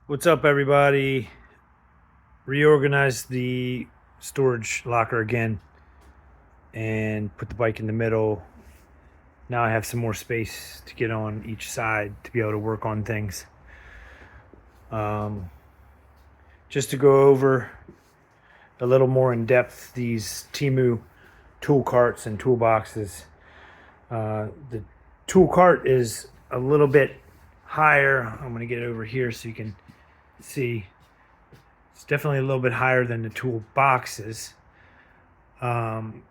What's up, everybody? Reorganized the storage locker again and put the bike in the middle. Now I have some more space to get on each side to be able to work on things. Just to go over a little more in depth, these TEMU tool carts and toolboxes. The tool cart is a little bit higher. I'm going to get over here so you can see. It's definitely a little bit higher than the toolboxes. And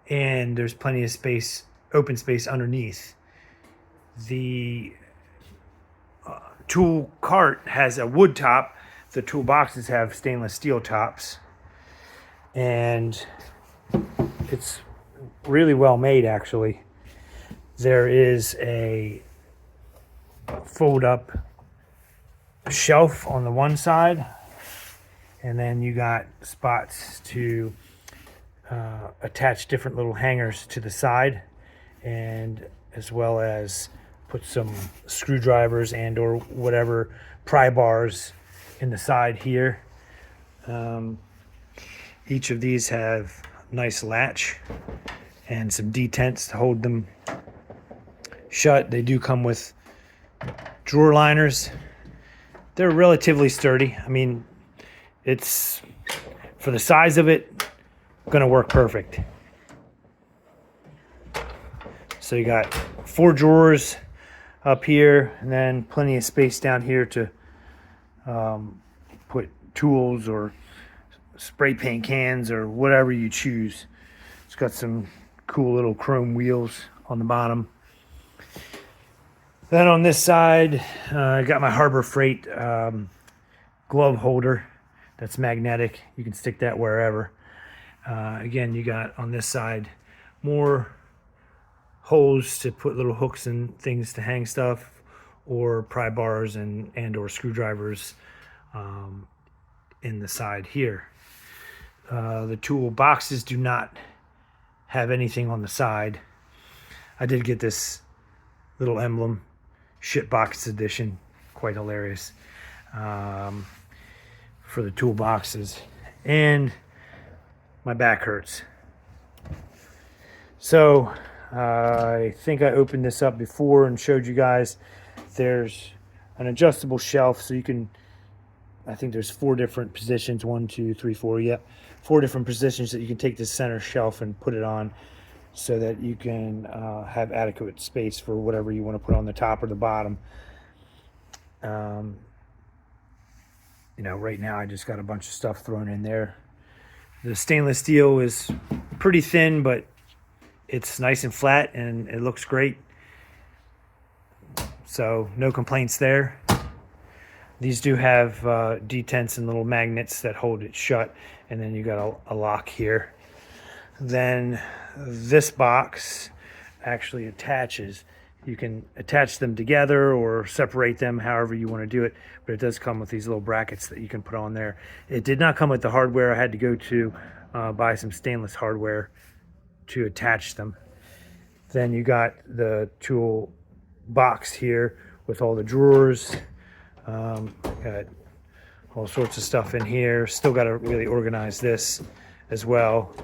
there's plenty of space, open space underneath. The tool cart has a wood top. The toolboxes have stainless steel tops. And it's really well made, actually. There is a fold up shelf on the one side, and then you got spots to attach different little hangers to the side, and as well as put some screwdrivers and or whatever pry bars in the side here. Each of these have nice latch and some detents to hold them shut. They do come with drawer liners. They're relatively sturdy. I mean, it's, for the size of it, gonna work perfect. So you got 4 drawers up here, and then plenty of space down here to put tools or spray paint cans or whatever you choose. It's got some cool little chrome wheels on the bottom. Then on this side, I got my Harbor Freight glove holder that's magnetic. You can stick that wherever. Again, you got on this side more holes to put little hooks and things to hang stuff, or pry bars and or screwdrivers in the side here. The tool boxes do not have anything on the side. I did get this little emblem, Shitbox edition, quite hilarious, for the toolboxes. And my back hurts. So I think I opened this up before and showed you guys there's an adjustable shelf, so you can, I think there's 4 different positions, 1, 2, 3, 4, yep, 4 different positions that you can take this center shelf and put it on, so that you can have adequate space for whatever you want to put on the top or the bottom. You know, right now I just got a bunch of stuff thrown in there. The stainless steel is pretty thin, but it's nice and flat and it looks great. So no complaints there. These do have detents and little magnets that hold it shut, and then you got a lock here. Then this box actually attaches. You can attach them together or separate them however you want to do it, but it does come with these little brackets that you can put on there. It did not come with the hardware. I had to go to buy some stainless hardware to attach them. Then you got the tool box here with all the drawers. Got all sorts of stuff in here. Still got to really organize this as well.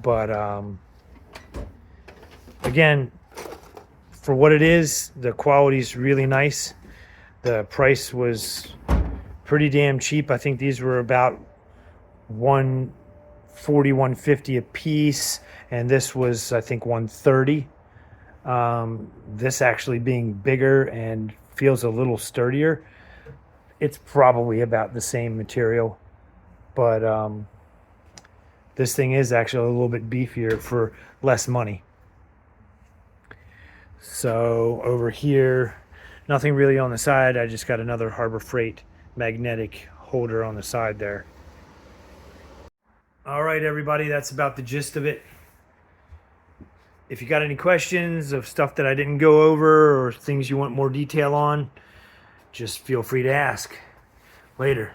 But again, for what it is, the quality is really nice. The price was pretty damn cheap. I think these were about $140, $150 a piece, and this was, I think, $130. This actually being bigger and feels a little sturdier. It's probably about the same material, but this thing is actually a little bit beefier for less money. So over here, nothing really on the side. I just got another Harbor Freight magnetic holder on the side there. All right, everybody, that's about the gist of it. If you got any questions of stuff that I didn't go over or things you want more detail on, just feel free to ask. Later.